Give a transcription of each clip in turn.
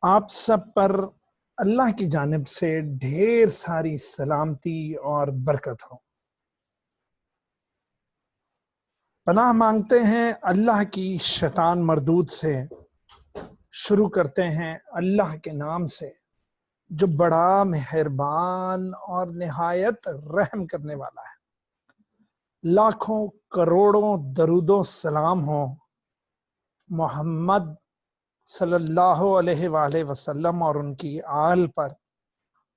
आप सब पर अल्लाह की जानिब से ढेर सारी सलामती और बरकत हो। पनाह मांगते हैं अल्लाह की शैतान मरदूद से। शुरू करते हैं अल्लाह के नाम से जो बड़ा मेहरबान और निहायत रहम करने वाला है। लाखों करोड़ों दरूदो सलाम हो मोहम्मद सल्लल्लाहु अलैहि वसल्लम और उनकी आल पर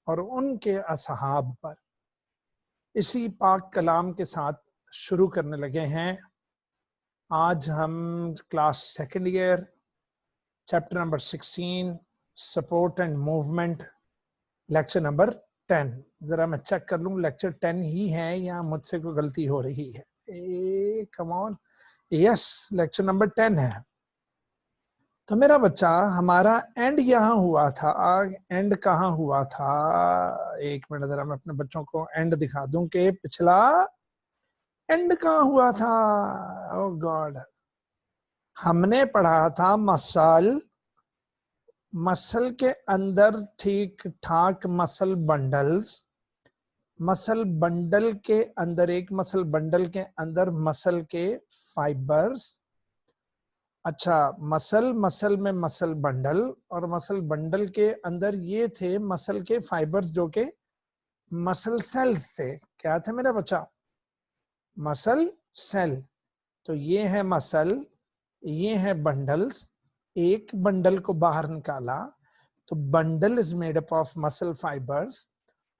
और उनके असहाब पर। इसी पाक कलाम के साथ शुरू करने लगे हैं। आज हम class second year chapter number 16 support and movement lecture number 10। जरा मैं चेक कर लूं लेक्चर 10 ही है या मुझसे कोई गलती हो रही है। Come on, yes lecture number 10 है। तो मेरा बच्चा हमारा एंड यहाँ हुआ था। एंड कहाँ हुआ था? एक मिनट जरा मैं अपने बच्चों को एंड दिखा दूं कि पिछला एंड कहाँ हुआ था। ओह गॉड, हमने पढ़ा था मसल मसल के अंदर ठीक ठाक मसल बंडल्स, मसल बंडल के अंदर एक मसल बंडल के अंदर मसल के फाइबर्स। अच्छा, मसल में मसल बंडल और मसल बंडल के अंदर ये थे मसल के फाइबर्स जो के मसल सेल्स थे। क्या थे मेरा बच्चा? Muscle cell. तो ये है मसल, ये है बंडल्स। एक बंडल को बाहर निकाला तो bundle is made up of muscle fibres,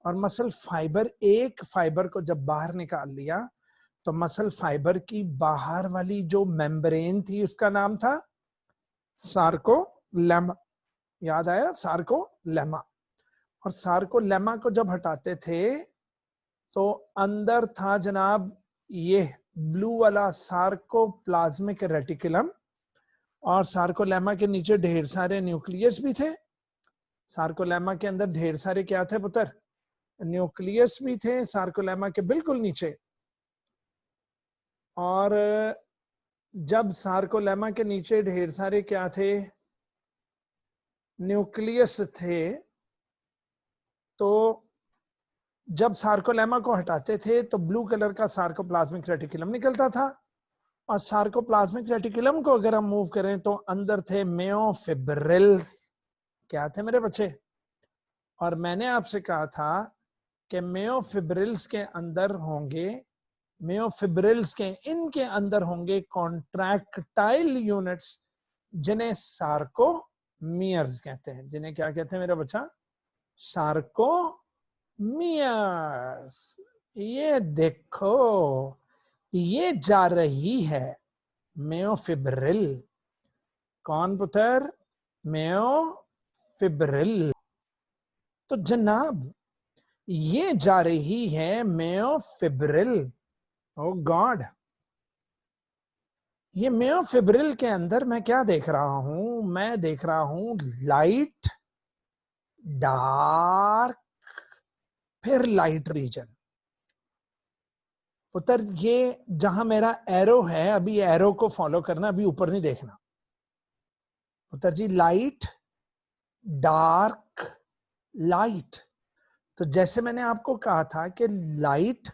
और मसल फाइबर एक फाइबर को जब बाहर निकाल लिया तो मसल फाइबर की बाहर वाली जो मेम्ब्रेन थी उसका नाम था सार्कोलेमा। याद आया? सार्कोलेमा। और सार्कोलेमा को जब हटाते थे तो अंदर था जनाब ये ब्लू वाला सार्कोप्लाज्मिक रेटिकुलम, और सार्कोलेमा के नीचे ढेर सारे न्यूक्लियस भी थे। सार्कोलेमा के अंदर ढेर सारे क्या थे पुत्र? न्यूक्लियस भी थे सार्कोलेमा के बिल्कुल नीचे। और जब सार्कोलेमा के नीचे ढेर सारे क्या थे? न्यूक्लियस थे। तो जब सार्कोलेमा को हटाते थे तो ब्लू कलर का सार्कोप्लाज्मिक रेटिकुलम निकलता था, और सार्कोप्लाज्मिक रेटिकुलम को अगर हम मूव करें तो अंदर थे मेयोफिब्रिल्स। क्या थे मेरे बच्चे? और मैंने आपसे कहा था कि मेयोफिब्रिल्स के अंदर होंगे, मेयोफिब्रिल्स के इनके अंदर होंगे कॉन्ट्रैक्टाइल यूनिट्स जिन्हें सार्कोमियर्स कहते हैं। जिन्हें क्या कहते हैं मेरा बच्चा? सार्कोमियर्स। ये देखो, ये जा रही है मेयोफिब्रिल। कौन पुत्र? मेयोफिब्रिल। तो जनाब ये जा रही है मेयोफिब्रिल। ओ गॉड, ये मेयोफिब्रिल के अंदर मैं क्या देख रहा हूं? मैं देख रहा हूं लाइट, डार्क, फिर लाइट रीजन। पुत्र ये जहां मेरा एरो है, अभी एरो को फॉलो करना, अभी ऊपर नहीं देखना पुत्र जी। Light, dark, light. तो जैसे मैंने आपको कहा था कि लाइट,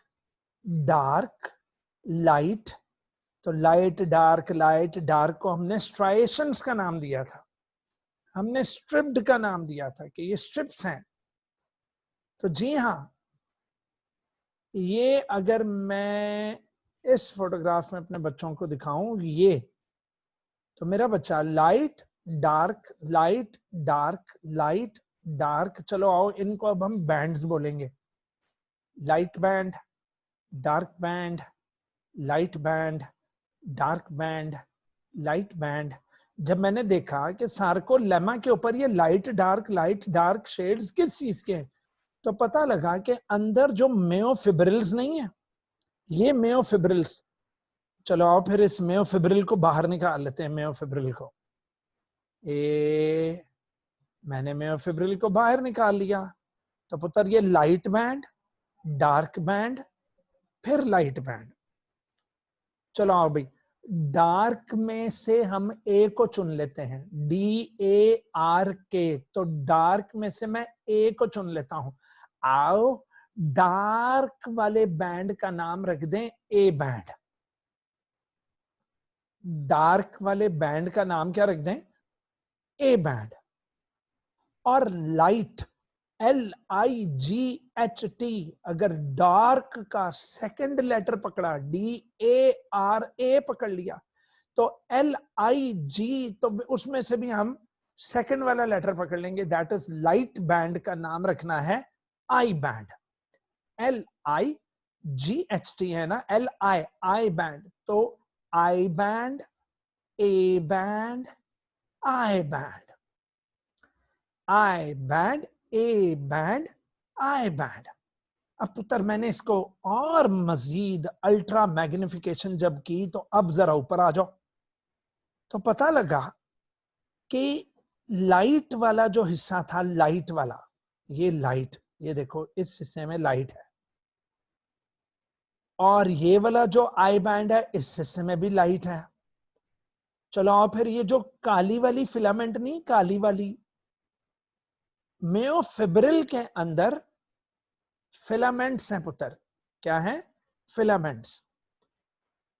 डार्क, लाइट, तो लाइट डार्क को हमने स्ट्राइएशंस का नाम दिया था, हमने स्ट्रिप्ड का नाम दिया था कि ये स्ट्रिप्स हैं। तो जी हाँ, ये अगर मैं इस फोटोग्राफ में अपने बच्चों को दिखाऊं ये, तो मेरा बच्चा light dark light dark light dark. चलो आओ, इनको अब हम बैंड्स बोलेंगे। Light band, dark band, light band, dark band, light band. जब मैंने देखा कि सार्कोलेमा के ऊपर ये लाइट डार्क शेड्स किस चीज के हैं, तो पता लगा कि अंदर जो मेयोफिब्रिल्स नहीं है, ये मेयोफिब्रिल्स। चलो आओ फिर इस मेयोफिब्रिल को बाहर निकाल लेते हैं। मेयोफिब्रिल को मैंने मेयोफिब्रिल को बाहर निकाल लिया। तो पुत्र ये लाइट बैंड, डार्क बैंड, फिर लाइट बैंड। चलो आओ भाई, डार्क में से हम ए को चुन लेते हैं, DARK, तो डार्क में से मैं ए को चुन लेता हूं। आओ डार्क वाले बैंड का नाम रख दें ए बैंड। डार्क वाले बैंड का नाम क्या रख दें? A band. और लाइट, LIGHT, अगर डार्क का सेकंड लेटर पकड़ा, DARA पकड़ लिया, तो LIG, तो उसमें से भी हम सेकंड वाला लेटर पकड़ लेंगे, दैट इज लाइट बैंड का नाम रखना है आई बैंड। LIGHT है ना, आई बैंड, तो I band, A band, I band, I band, A band, I band. अब पुत्र मैंने इसको और मजीद अल्ट्रा मैग्निफिकेशन जब की, तो अब जरा ऊपर आ जाओ, तो पता लगा कि लाइट वाला जो हिस्सा था, लाइट वाला, ये लाइट, ये देखो इस हिस्से में लाइट है, और ये वाला जो आई बैंड है इस हिस्से में भी लाइट है। चलो और फिर ये जो काली वाली फिलामेंट नहीं, काली वाली, मेयोफिब्रिल के अंदर फिलामेंट्स हैं पुत्र। क्या है? फिलामेंट्स।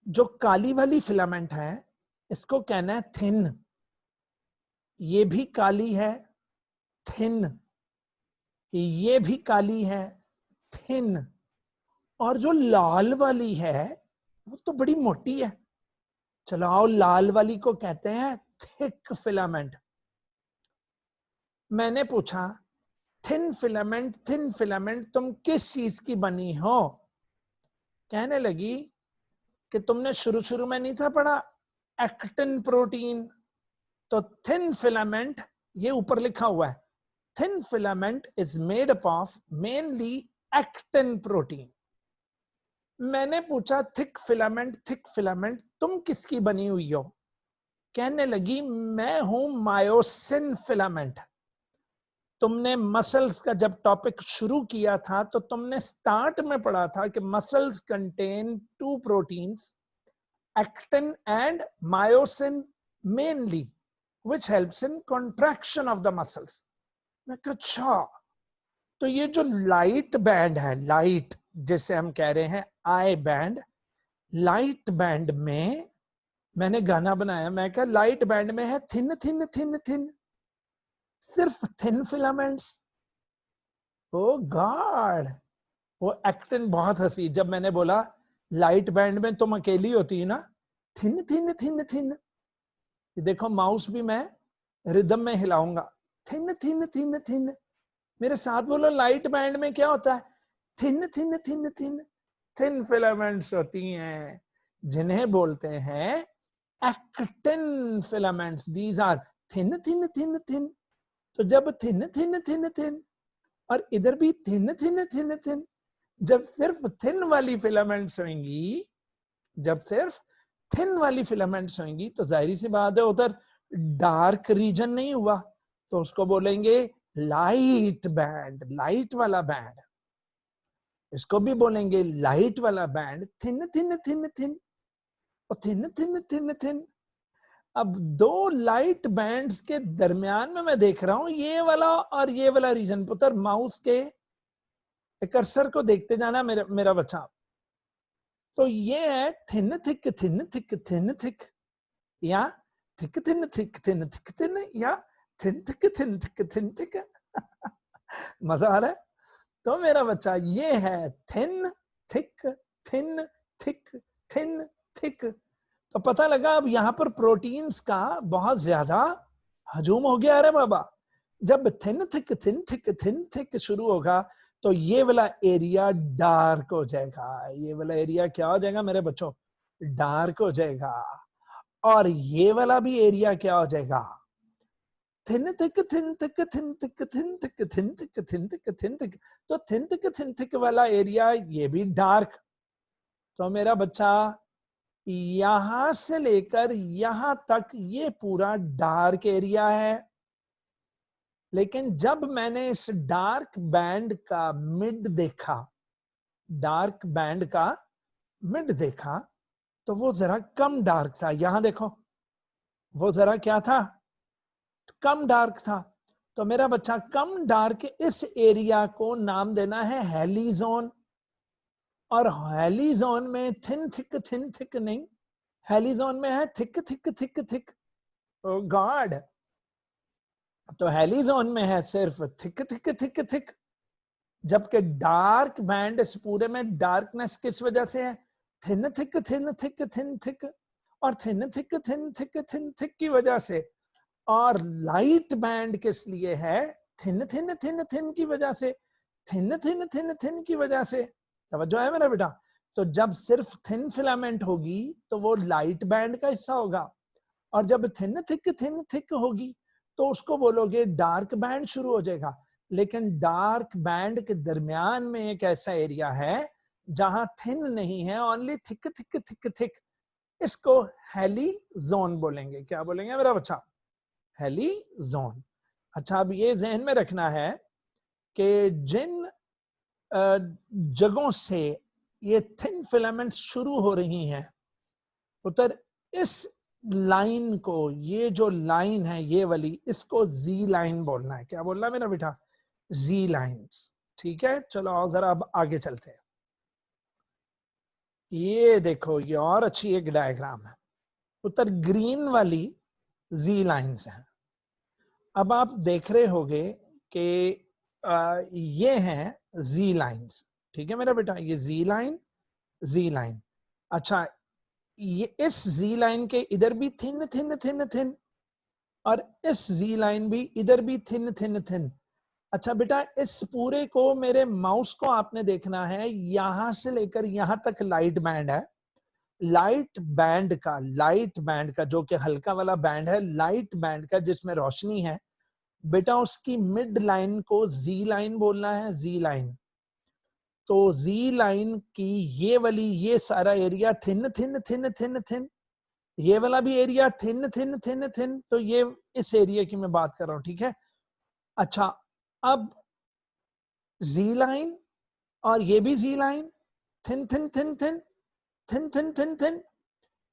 जो काली वाली फिलामेंट है इसको कहना है थिन। ये भी काली है, थिन। ये भी काली है, थिन। और जो लाल वाली है वो तो बड़ी मोटी है। चलो आओ, लाल वाली को कहते हैं थिक फिलामेंट। मैंने पूछा थिन फिलामेंट तुम किस चीज की बनी हो? कहने लगी कि तुमने शुरू शुरू में नहीं था पढ़ा एक्टिन प्रोटीन, तो थिन फिलामेंट, ये ऊपर लिखा हुआ है, thin filament is made up of mainly actin protein. मैंने पूछा थिक फिलामेंट तुम किसकी बनी हुई हो? कहने लगी मैं हूं मायोसिन फिलामेंट। तुमने मसल्स का जब टॉपिक शुरू किया था तो तुमने स्टार्ट में पढ़ा था कि muscles contain two proteins, actin and myosin mainly, which helps in contraction of the muscles। मैं कहा अच्छा, तो ये जो लाइट बैंड है, लाइट जिसे हम कह रहे हैं आई बैंड, लाइट बैंड में मैंने गाना बनाया, मैं कहा लाइट बैंड में है थिन थिन थिन थिन, सिर्फ थिन फिलामेंट्स। ओ गॉड, वो एक्टिन बहुत हंसी जब मैंने बोला लाइट बैंड में तुम अकेली होती है ना, थिन थिन थिन थिन। देखो माउस भी मैं रिदम में हिलाऊंगा, थिन थिन थिन थिन। मेरे साथ बोलो लाइट बैंड में क्या होता है? Thin thin thin thin. Thin filaments होती हैं जिन्हें बोलते हैं actin filaments. These are thin thin thin thin. तो जब थिन थिन थिन थिन और इधर भी थिन थिन थिन थिन, जब सिर्फ थिन वाली फिलामेंट्स होंगी, जब सिर्फ थिन वाली फिलामेंट्स होंगी, तो जाहिर सी बात है उधर डार्क रीजन नहीं हुआ, तो उसको बोलेंगे लाइट बैंड, लाइट वाला बैंड। इसको भी बोलेंगे लाइट वाला band, thin thin thin thin और थिन थिन थिन थिन। अब दो लाइट बैंड्स के दरमियान में मैं देख रहा हूं ये वाला और ये वाला रीजन। पुत्र माउस के कर्सर को देखते जाना मेरा बच्चा। तो ये है thin thick thin thick thin thick, या thick thin thick thin thick thin, या thin thick thin thick thin thick. मजा आ रहा है? तो मेरा बच्चा ये है thin thick thin thick thin thick. तो पता लगा अब यहां पर प्रोटीन्स का बहुत ज्यादा हजूम हो गया। अरे बाबा, जब थिन थिक शुरू होगा तो ये वाला एरिया डार्क हो जाएगा। ये वाला एरिया क्या हो जाएगा मेरे बच्चों? डार्क हो जाएगा। और ये वाला भी एरिया क्या हो जाएगा? Thin thick thin thick thin thick thin thick thin thick thin thick thin thick. तो थिन थिक वाला एरिया ये भी डार्क। तो मेरा बच्चा यहां से लेकर यहां तक ये पूरा डार्क एरिया है। लेकिन जब मैंने इस डार्क बैंड का मिड देखा, डार्क बैंड का मिड देखा, तो वो जरा कम डार्क था। यहां देखो, वो जरा क्या था, कम डार्क था। तो मेरा बच्चा कम डार्क इस एरिया को नाम देना है हेली जोन। और हेली जोन में थिन थिक नहीं, हेली जोन में है thick thick thick thick. God, तो हेली जोन में है सिर्फ थिक थिक थिक थिक, जबकि डार्क बैंड इस पूरे में डार्कनेस किस वजह से है, thin thick thin thick thin thick, और thin thick thin thick thin thick की वजह से। और लाइट बैंड किस लिए है, थिन थिन थिन थिन की वजह से, थिन थिन थिन थिन की वजह से। तवज्जो है मेरा बेटा। तो जब सिर्फ थिन फिलामेंट होगी तो वो लाइट बैंड का हिस्सा होगा, और जब थिन थिक होगी तो उसको बोलोगे डार्क बैंड शुरू हो जाएगा। लेकिन डार्क बैंड के दरमियान में एक ऐसा एरिया है जहां थिन नहीं है, only thick thick thick thick, इसको हेली जोन बोलेंगे। क्या बोलेंगे मेरा बच्चा, हेली जोन। अच्छा, अब ये जहन में रखना है कि जिन जगहों से ये थिन फिलामेंट्स शुरू हो रही हैं, उतर इस लाइन को, ये जो लाइन है ये वाली, इसको जी लाइन बोलना है। क्या बोलना है मेरा बेटा, जी लाइन्स। ठीक है, चलो आओ जरा अब आगे चलते हैं। ये देखो, ये और अच्छी एक डायग्राम है। उत्तर ग्रीन वाली जी लाइन्स हैं। अब आप देख रहे होगे कि ये हैं जी लाइन्स। ठीक है मेरा बेटा, ये जी लाइन, जी लाइन। अच्छा, ये इस जी लाइन के इधर भी थिन थिन थिन थिन, और इस जी लाइन भी इधर भी थिन थिन थिन। अच्छा बेटा, इस पूरे को, मेरे माउस को आपने देखना है, यहां से लेकर यहां तक लाइट बैंड है। लाइट बैंड का जो कि हल्का वाला बैंड है, लाइट बैंड का जिसमें रोशनी है बेटा, उसकी मिड लाइन को जी लाइन बोलना है, जी लाइन। तो जी लाइन की ये वाली, ये सारा area thin thin thin thin thin, ये वाला भी area thin thin thin thin. तो ये इस एरिया की मैं बात कर रहा हूं। ठीक है। अच्छा, अब जी लाइन और ये भी Z line, thin thin thin thin thin thin thin thin.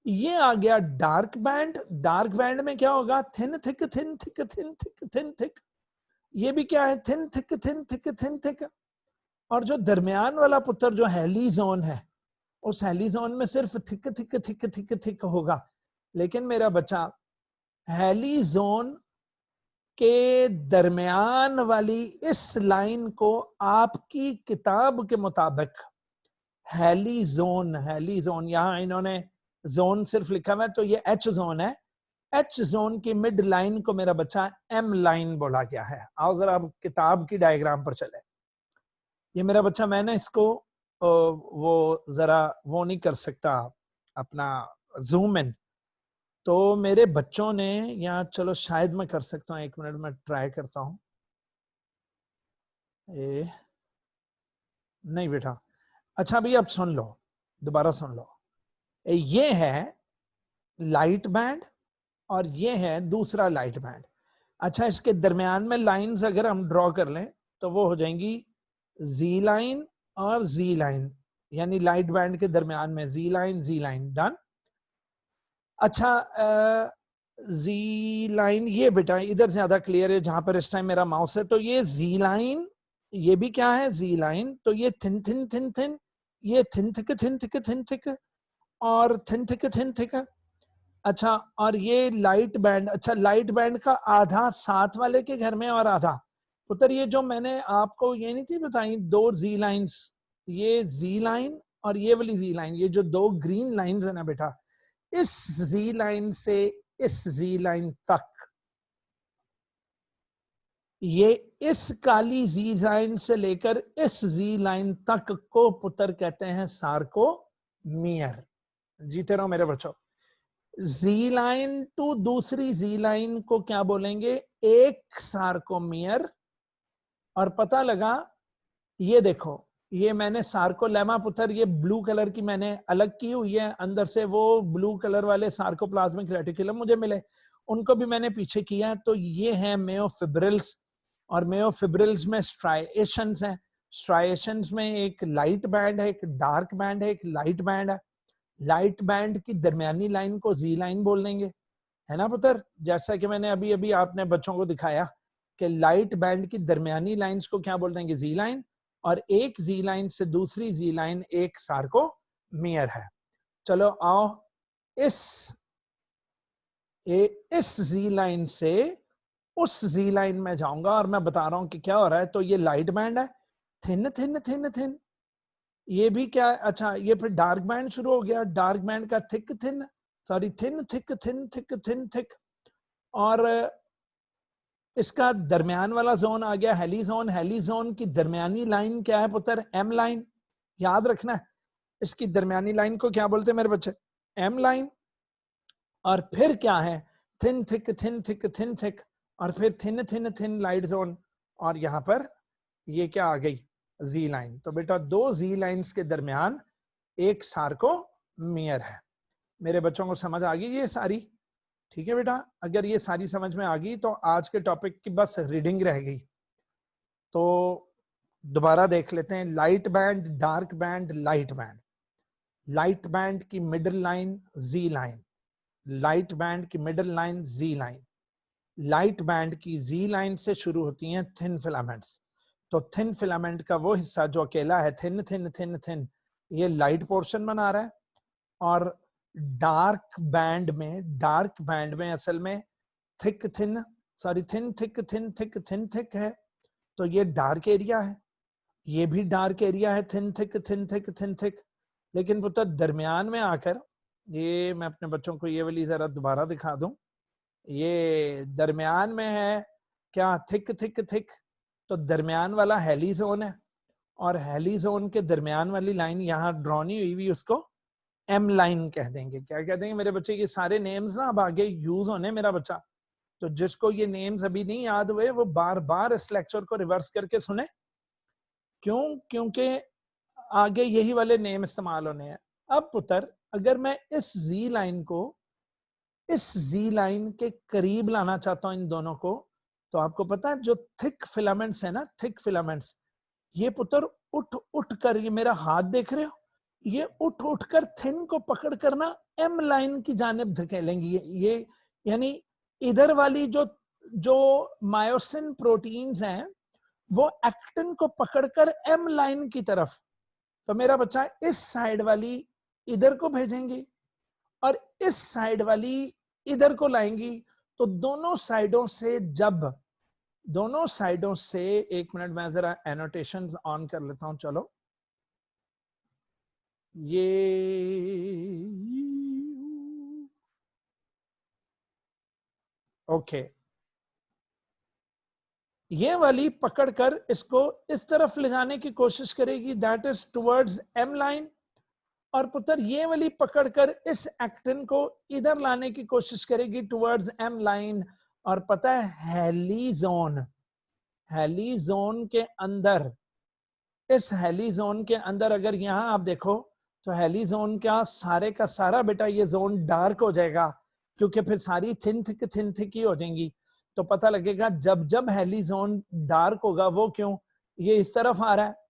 ये आ गया डार्क बैंड। डार्क बैंड में क्या होगा, thin thick thin thick thin thick thin thick. ये भी क्या है, thin thick thin thick thin thick. और जो दरमियान वाला पुत्र जो हेली जोन है, उस हेली जोन में सिर्फ thick thick thick thick thick होगा। लेकिन मेरा बच्चा, हेली जोन के दरमियान वाली इस लाइन को आपकी किताब के मुताबिक हेली जोन, यहां इन्होंने जोन सिर्फ लिखा हुआ है, तो ये एच जोन है। एच जोन की मिड लाइन को मेरा बच्चा एम लाइन बोला गया है। आओ जरा अब किताब की डायग्राम पर चले। ये मेरा बच्चा, मैंने इसको वो जरा वो नहीं कर सकता अपना जूम इन, तो मेरे बच्चों ने, या चलो शायद मैं कर सकता हूँ, 1 मिनट में ट्राई करता हूँ। नहीं बेटा। अच्छा भैया, अब सुन लो, दोबारा सुन लो। ये है लाइट बैंड और ये है दूसरा लाइट बैंड। अच्छा, इसके दरमियान में लाइंस अगर हम ड्रॉ कर लें तो वो हो जाएंगी जी लाइन और जी लाइन, यानी लाइट बैंड के दरमियान में जी लाइन डन। अच्छा, जी लाइन ये बेटा इधर ज्यादा क्लियर है जहां पर इस टाइम मेरा माउस है। तो ये जी लाइन, ये भी क्या है, जी लाइन। तो ये थिन थिन थिन थिन, ये thin thick thin thick thin thick, और थिन थिक थिन थिक। अच्छा, और ये लाइट बैंड। अच्छा, लाइट बैंड का आधा साथ वाले के घर में और आधा पुत्र, ये जो मैंने आपको ये नहीं थी बताई, 2 जी लाइन्स, ये जी लाइन और ये वाली जी लाइन, ये जो 2 ग्रीन लाइंस है ना बेटा, इस जी लाइन से इस जी लाइन तक, ये इस काली जी लाइन से लेकर इस जी लाइन तक को पुत्र कहते हैं सार्कोमियर। जीते रहो मेरे बच्चों। जी लाइन टू दूसरी जी लाइन को क्या बोलेंगे, एक सार्कोमियर। और पता लगा, ये देखो, ये मैंने सार्कोलेमा पुत्र, ये ब्लू कलर की मैंने अलग की हुई है, अंदर से वो ब्लू कलर वाले सार्कोप्लाज्मिक रेटिकुलम मुझे मिले, उनको भी मैंने पीछे किया है। तो ये है मेयोफिब्रिल्स, और मेयोफिब्रिल्स में स्ट्राइएशंस हैं। स्ट्राइएशंस में एक लाइट बैंड है, एक डार्क बैंड है, एक लाइट बैंड है। लाइट बैंड की दरमियानी लाइन को जी लाइन बोल देंगे, है ना पुत्र। जैसा कि मैंने अभी अभी आपने बच्चों को दिखाया कि लाइट बैंड की दरमियानी लाइंस को क्या बोल देंगे, जी लाइन। और एक जी लाइन से दूसरी जी लाइन एक सार्कोमियर है। चलो आओ, इस जी लाइन से उस जी लाइन में जाऊंगा और मैं बता रहा हूं कि क्या हो रहा है। तो ये लाइट बैंड है, थिन थिन थिन थिन। ये भी क्या है, अच्छा ये फिर डार्क बैंड शुरू हो गया, डार्क बैंड का thick thin, sorry thin thick thin thick thin thick. और इसका दरमियान वाला जोन आ गया हेली जोन। हेली जोन की दरमियानी लाइन क्या है पुत्र, एम लाइन। याद रखना है, इसकी दरमियानी लाइन को क्या बोलते हैं मेरे बच्चे, एम लाइन। और फिर क्या है, thin thick thin thick thin thick, और फिर thin thin thin light zone. और यहां पर ये क्या आ गई, जी लाइन। तो बेटा दो जी लाइंस के दरमियान एक सार्कोमियर है। मेरे बच्चों को समझ आ गई ये सारी, ठीक है बेटा। अगर ये सारी समझ में आ गई तो आज के टॉपिक की बस रीडिंग रह गई। तो दोबारा देख लेते हैं, light band, dark band, light band. Light band की मिडिल लाइन जी लाइन, लाइट बैंड की मिडिल लाइन जी लाइन। लाइट बैंड की जी लाइन से शुरू होती हैं थिन फिलामेंट्स। तो थिन फिलामेंट का वो हिस्सा जो अकेला है, थिन थिन थिन थिन, ये लाइट पोर्शन बना रहा है। और डार्क बैंड में असल में thick thin, sorry thin thick thin thick thin thick है। तो ये डार्क एरिया है, ये भी डार्क एरिया है, thin thick thin thick thin thick. लेकिन पुत्र दरमियान में आकर, ये मैं अपने बच्चों को ये वाली जरा दोबारा दिखा दूं, ये दरमियान में है क्या, थिक थिक थिक। तो दरमियान वाला हेली जोन है, और हेली जोन के दरमियान वाली लाइन यहाँ ड्रॉ नहीं हुई हुई, उसको एम लाइन कह देंगे। क्या कह देंगे मेरे बच्चे, ये सारे नेम्स ना अब आगे यूज होने मेरा बच्चा। तो जिसको ये नेम्स अभी नहीं याद हुए वो बार बार इस लेक्चर को रिवर्स करके सुने। क्यों, क्योंकि आगे यही वाले नेम इस्तेमाल होने हैं। अब पुत्र अगर मैं इस जी लाइन को इस जी लाइन के करीब लाना चाहता हूं इन दोनों को, तो आपको पता है जो थिक फिलामेंट्स है ना, थिक फिलामेंट्स, ये पुत्र उठ उठ कर, ये मेरा हाथ देख रहे हो, ये उठ उठ कर थिन को पकड़ कर ना एम लाइन की जानिब धकेलेंगी। ये यानी इधर वाली जो जो मायोसिन प्रोटीन्स हैं वो एक्टिन को पकड़कर एम लाइन की तरफ, तो मेरा बच्चा इस साइड वाली इधर को भेजेंगी और इस साइड वाली इधर को लाएंगी। तो दोनों साइडों से एक मिनट मैं जरा एनोटेशंस ऑन कर लेता हूं। चलो ये ओके, ये वाली पकड़कर इसको इस तरफ ले जाने की कोशिश करेगी, that is towards M line. और पुत्र ये वाली पकड़कर इस एक्टिन को इधर लाने की कोशिश करेगी टुवर्ड्स एम लाइन। और पता है हेली जोन के अंदर, इस हेली जोन के अंदर अगर यहां आप देखो तो हेली जोन का सारा बेटा ये जोन डार्क हो जाएगा, क्योंकि फिर सारी थिन थिक ही हो जाएंगी। तो पता लगेगा जब जब हेली जोन डार्क होगा, वो क्यों, ये इस तरफ आ रहा है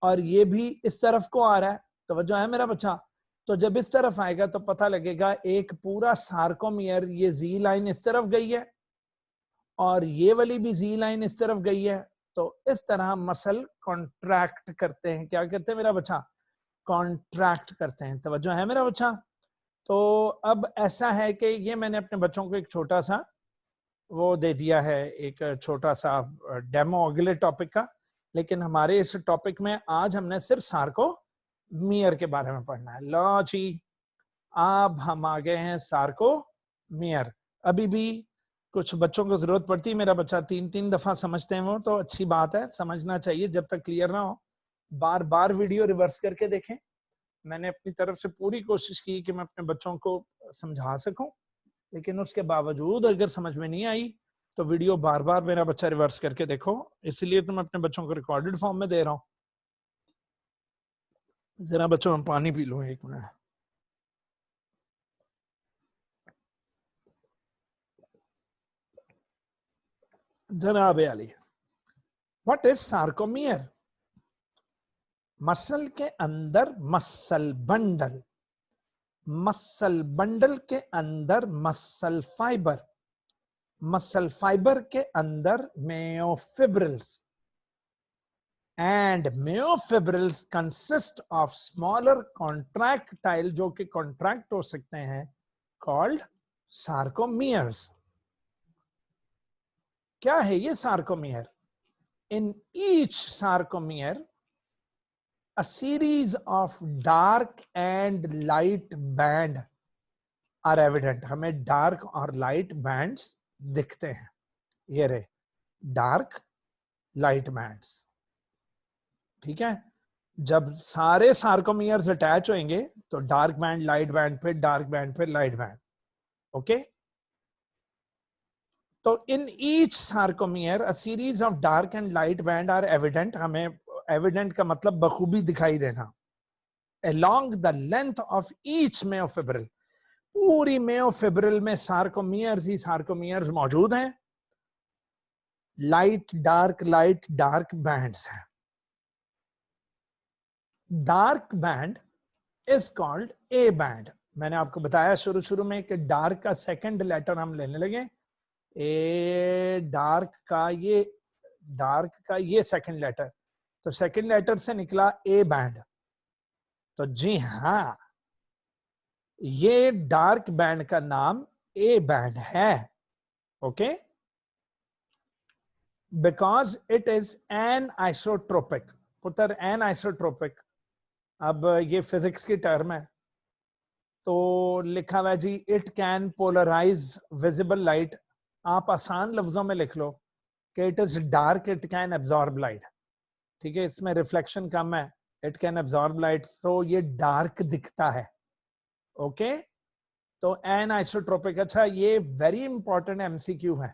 और ये भी इस तरफ को आ रहा है। तवज्जो है मेरा बच्चा। तो जब इस तरफ आएगा तो पता लगेगा एक पूरा सार्कोमियर, ये जी लाइन इस तरफ गई है और ये वाली भी जी लाइन इस तरफ गई है। तो इस तरह मसल कॉन्ट्रैक्ट करते हैं। क्या करते हैं मेरा बच्चा, कॉन्ट्रैक्ट करते हैं। तवज्जो है मेरा बच्चा। तो अब ऐसा है कि ये मैंने अपने बच्चों को एक छोटा सा वो दे दिया है, एक छोटा सा डेमो अगले टॉपिक का। लेकिन हमारे इस टॉपिक में आज हमने सिर्फ सार्कोमियर के बारे में पढ़ना है। लो जी, अब हम आ गए हैं सार्कोमियर। अभी भी कुछ बच्चों को जरूरत पड़ती है, मेरा बच्चा 3-3 दफा समझते हैं, वो तो अच्छी बात है, समझना चाहिए जब तक क्लियर ना हो। बार बार वीडियो रिवर्स करके देखें। मैंने अपनी तरफ से पूरी कोशिश की कि मैं अपने बच्चों को समझा सकूं, लेकिन उसके बावजूद अगर समझ में नहीं आई तो वीडियो बार बार मेरा बच्चा रिवर्स करके देखो। इसलिए तो मैं अपने बच्चों को रिकॉर्डेड फॉर्म में दे रहा हूं। जरा बच्चों में पानी पी लो, एक मिनट। जनाब आली, व्हाट इज सार्कोमियर? मसल के अंदर मसल बंडल, मसल बंडल के अंदर मसल फाइबर, मसल फाइबर के अंदर myofibrils, and myofibrils consist of smaller contractile, जो कि कॉन्ट्रैक्ट हो सकते हैं, कॉल्ड सार्कोमियर्स। क्या है ये sarcomere? In each sarcomere a series of dark and light band are evident। हमें डार्क और लाइट बैंड्स दिखते हैं, ये रहे डार्क लाइट बैंड्स। ठीक है, जब सारे सार्कोमियर्स अटैच होंगे तो डार्क बैंड लाइट बैंड पे डार्क बैंड पे लाइट बैंड। ओके, तो in each sarcomere a series of dark and light band are evident. हमें एविडेंट का मतलब बखूबी दिखाई देना। along the length of each myofibril, पूरी मेयोफिब्रिल में सार्कोमियर्स ही सार्कोमियर्स मौजूद हैं। लाइट डार्क बैंड्स हैं। Dark band is called A band. मैंने आपको बताया शुरू में कि डार्क का सेकंड लेटर हम लेने लगे, ए डार्क का ये सेकंड लेटर, तो सेकंड लेटर से निकला ए बैंड। तो जी हाँ, ये डार्क बैंड का नाम ए बैंड है। Okay, because it is an isotropic. पुत्र एन आइसोट्रोपिक, अब ये फिजिक्स की टर्म है, तो लिखा हुआ जी it can polarise visible light. आप आसान लफ्जों में लिख लो कि it is dark, it can absorb light. ठीक है, इसमें रिफ्लेक्शन कम है, इट कैन एब्जॉर्ब लाइट, तो ये डार्क दिखता है। ओके, तो एन आइसोट्रोपिक। अच्छा, ये वेरी इंपॉर्टेंट एमसीक्यू है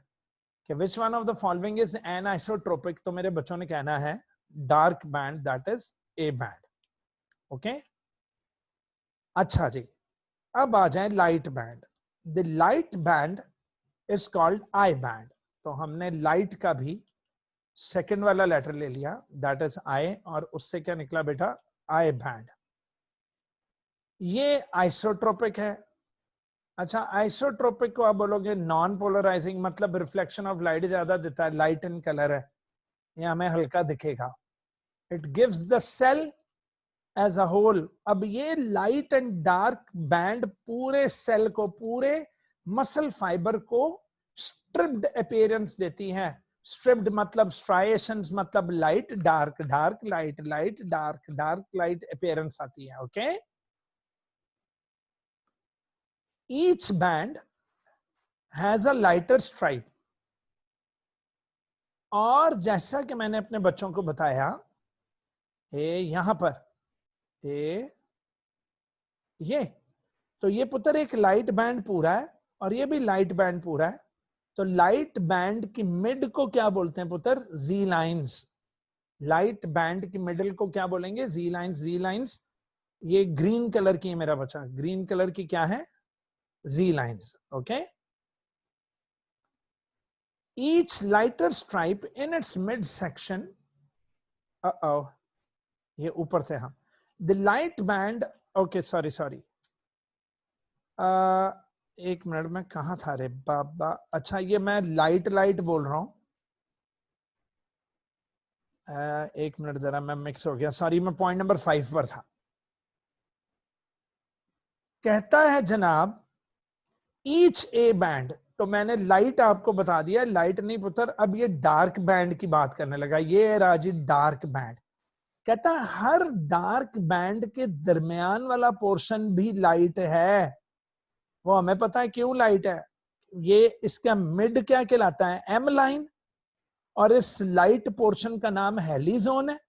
कि which one of the following is an isotropic. तो मेरे बच्चों ने कहना है dark band, that is A band. Okay, अच्छा जी, अब आ जाए light band. The light band is called I band. तो हमने लाइट का भी सेकंड वाला लेटर ले लिया, दैट इज आई, और उससे क्या निकला बेटा? I band. ये आइसोट्रोपिक है। अच्छा, आइसोट्रोपिक को आप बोलोगे नॉन पोलराइजिंग, मतलब रिफ्लेक्शन ऑफ लाइट ज्यादा देता है, लाइट इन कलर है, ये हमें हल्का दिखेगा। It gives the cell as a whole. अब ये लाइट एंड डार्क बैंड पूरे सेल को, पूरे मसल फाइबर को स्ट्रिप्ड अपीयरेंस देती है। स्ट्रिप्ड मतलब स्ट्राइएशंस, मतलब light dark, dark light, light dark, dark light appearance आती है। Okay, each band has a lighter stripe. और जैसा कि मैंने अपने बच्चों को बताया, यहां पर ये, तो ये पुत्र एक लाइट बैंड पूरा है और ये भी लाइट बैंड पूरा है। तो लाइट बैंड की मिड को क्या बोलते हैं पुत्र? Z lines. लाइट बैंड की मिडिल को क्या बोलेंगे? Z lines. जी लाइंस ये ग्रीन कलर की है मेरा बच्चा, ग्रीन कलर की क्या है? Z lines. Okay, each lighter stripe in its mid section, ये ऊपर से, हाँ, the light band. Okay, sorry, एक मिनट में कहा था रे बाबा। अच्छा, ये मैं लाइट बोल रहा हूं, एक मिनट, जरा मैं मिक्स हो गया, सॉरी, मैं पॉइंट नंबर 5 पर था। कहता है जनाब ईच ए बैंड, तो मैंने लाइट आपको बता दिया, लाइट नहीं पुत्र। अब ये डार्क बैंड की बात करने लगा, ये राजी डार्क बैंड। कहता है हर डार्क बैंड के दरमियान वाला पोर्शन भी लाइट है। वो हमें पता है क्यों लाइट है, ये इसका मिड क्या कहलाता है? एम लाइन, और इस लाइट पोर्शन का नाम हेली जोन है।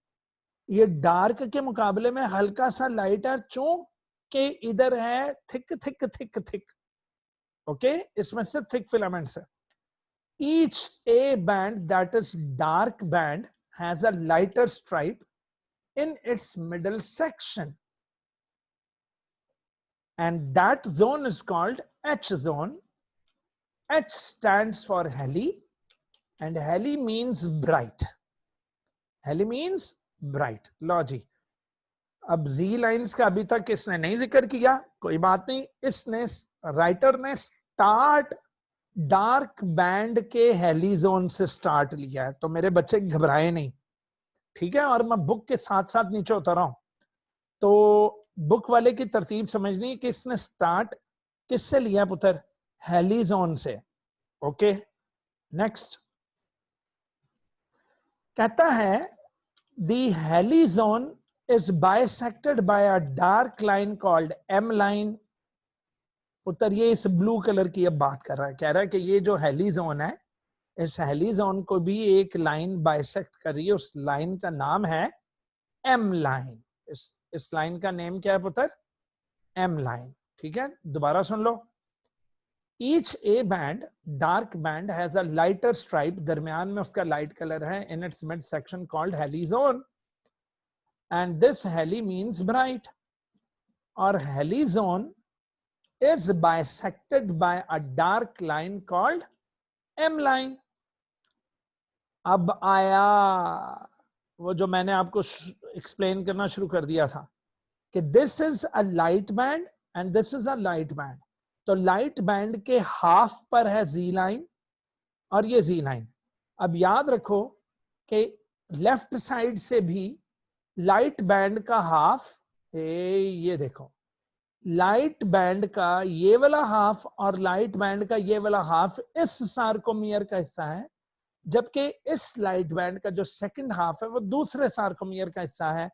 ये डार्क के मुकाबले में हल्का सा लाइट है, चूंकि इधर है thick thick thick thick. Okay, इसमें से थिक फिलामेंट्स है। Each A band that is dark band has a lighter stripe in its middle section, and that zone is called H zone. H stands for heli, and heli means bright. Heli means bright. लो जी, अब जी lines का अभी तक इसने नहीं जिक्र किया, कोई बात नहीं। इसने राइटर ने स्टार्ट डार्क बैंड के हेलीजोन से स्टार्ट लिया है, तो मेरे बच्चे घबराए नहीं, ठीक है। और मैं बुक के साथ साथ नीचे उतर रहा हूं, तो बुक वाले की तरतीब समझनी कि इसने स्टार्ट किससे लिया पुत्र, हेलीजोन से। ओके, नेक्स्ट कहता है दी हेलीजोन is bisected by a dark line called M line। उत्तर ये इस ब्लू कलर की अब बात कर रहा है, कह रहा है कि ये जो हेलीजोन है, इस हेलीजोन को भी एक लाइन बाइसेक्ट कर रही है, उस लाइन का नाम है एम लाइन। इस लाइन का नेम क्या है पुत्र, एम लाइन, ठीक है। दोबारा सुन लो, each A band dark band has a lighter stripe, दरमियान में उसका लाइट कलर है, in its mid section called heli zone, and this heli means bright, or helizone is bisected by a dark line called M line। अब आया वो जो मैंने आपको एक्सप्लेन करना शुरू कर दिया था कि this is a light band and this is a light band. तो लाइट बैंड के हाफ पर है जी लाइन और ये जी लाइन। अब याद रखो कि लेफ्ट साइड से भी लाइट बैंड का हाफ, ये देखो, लाइट बैंड का ये वाला हाफ और लाइट बैंड का ये वाला हाफ इस सार्कोमियर का हिस्सा है, जबकि इस लाइट बैंड का जो सेकंड हाफ है वो दूसरे सार्कोमियर का हिस्सा है,